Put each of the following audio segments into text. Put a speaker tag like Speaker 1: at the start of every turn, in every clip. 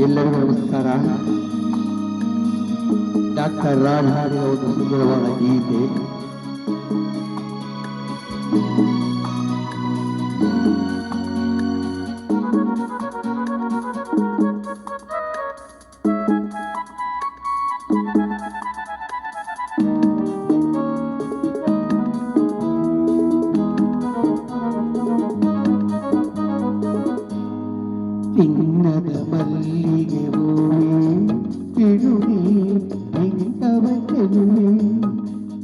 Speaker 1: ಎಲ್ಲರಿಗೂ ನಮಸ್ಕಾರ. ಡಾಕ್ಟರ್ ರಾಜ್ ಹಾಡಿನ ಒಂದು ಸುಂದರವಾದ ಗೀತೆ. ಚಿನ್ನದ ಮಲ್ಲಿಗೆ ಹೂವೆ ಬಿಡುವೆ ಬೆಂಕವ ಚೆಲುವೆ,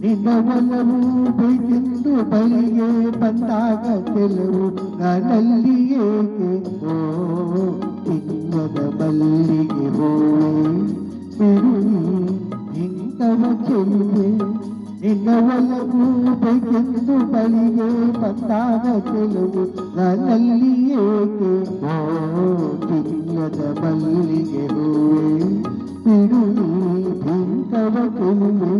Speaker 1: ನಿನ್ನ ಒಲವು ಬೆಳೆದು ಬಳಿಗೆ ಬಂದಾಗ ಕೆಲವು ನಾನಲ್ಲಿ ಏಕೆ. ಓ ಚಿನ್ನದ ಮಲ್ಲಿಗೆ ಹೂವೆ ಬಿಡುವೆ ಬೆಂಕವ ಚೆಲುವೆ, ನಿನ್ನ ಒಲವು ಬೆಳೆದು ಬಳಿಗೆ ಬಂದಾಗ ಕೆಲವು ನಾನಲ್ಲಿ ಏಕೆ. ಓ ಚಿನ್ನದ ಮಲ್ಲಿಗೆ ಹೂವೆ ಬಿಡುವೆ ಬೆಂಕವ ಚೆಲುವೆ.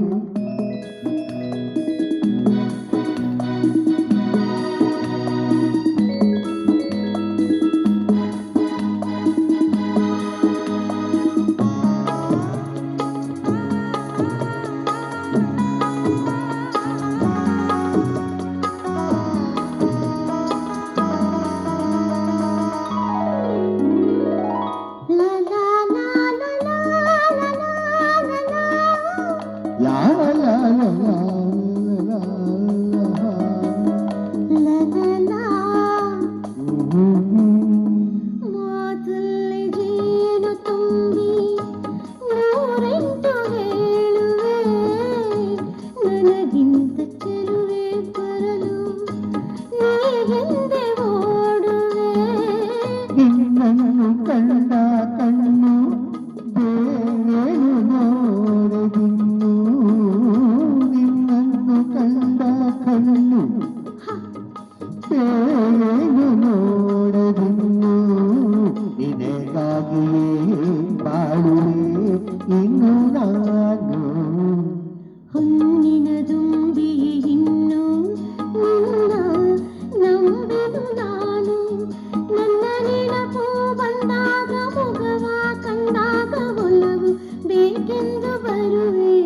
Speaker 1: ನಿನ್ನನ್ನು ಕಂಡ ಕಣ್ಣು ಬೇರೇನು ನೋಡದಿನ್ನು, ನಿನ್ನನ್ನು ಕಂಡ ಕಣ್ಣು ಬೇರೇನು ನೋಡದಿನ್ನು, ನಿನಗಾಗಿಯೇ ಬಾಳುವೆ ಇನ್ನು ನಾನು.
Speaker 2: ಹೊನ್ನಿನ ದುಂಬಿ ಇನ್ನು ನಿನ್ನ ನಂಬೆನು ನಾನು, ನನ್ನ ನೆನಪು ಬಂದಾಗ ಮುಗವ ಕಂದಾಗ ಒಲವು ಬೇಕೆಂದು ಬರುವೆ.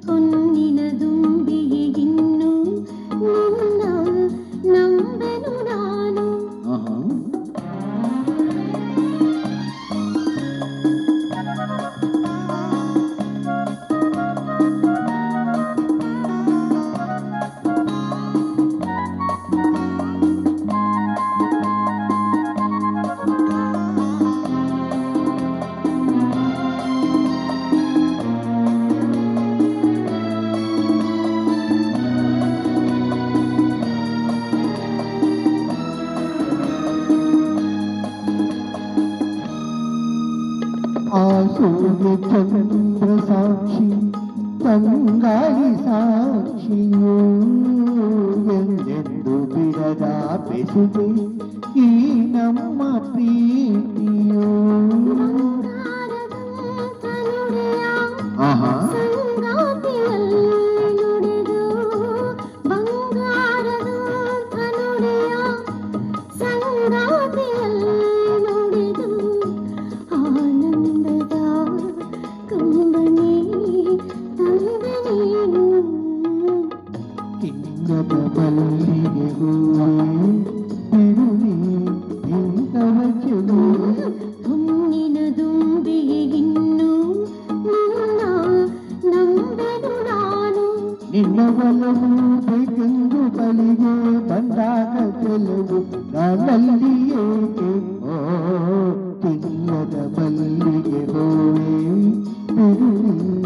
Speaker 2: ಹೊನ್ನಿನ ದುಂಬಿ ಇನ್ನು ನಿನ್ನ ನಂಬೆನು ನಾನು.
Speaker 1: ಆ ಸೂರ್ಯ ಚಂದ್ರ ಸಾಕ್ಷಿ ತಂಗಾಳಿ ಸಾಕ್ಷಿಯೋ, ಎಂದೆಂದು ಬಿಡದ ಬೆಸುಗೆ ಈ ನಮ್ಮ ಪ್ರೀತಿಯೋ. ಆಹಾ ಚಿನ್ನದ ಮಲ್ಲಿಗೆ ಹೂವೆ ಬಿಡುವೆ ಬೆಂಕವ ಚೆಲುವೆ.
Speaker 2: ಹೊನ್ನಿನ ದುಂಬಿ ಇನ್ನು ನಿನ್ನ ನಂಬೆನು ನಾನು,
Speaker 1: ನಿನ್ನ ಒಲವು ಬೇಕೆಂದು ಬಳಿಗೆ ಬಂದಾಗ ಕೆಲವು ನಾನಲ್ಲಿ ಏಕೆ. ಓ ಚಿನ್ನದ ಮಲ್ಲಿಗೆ ಹೂವೆ ಬಿಡುವೆ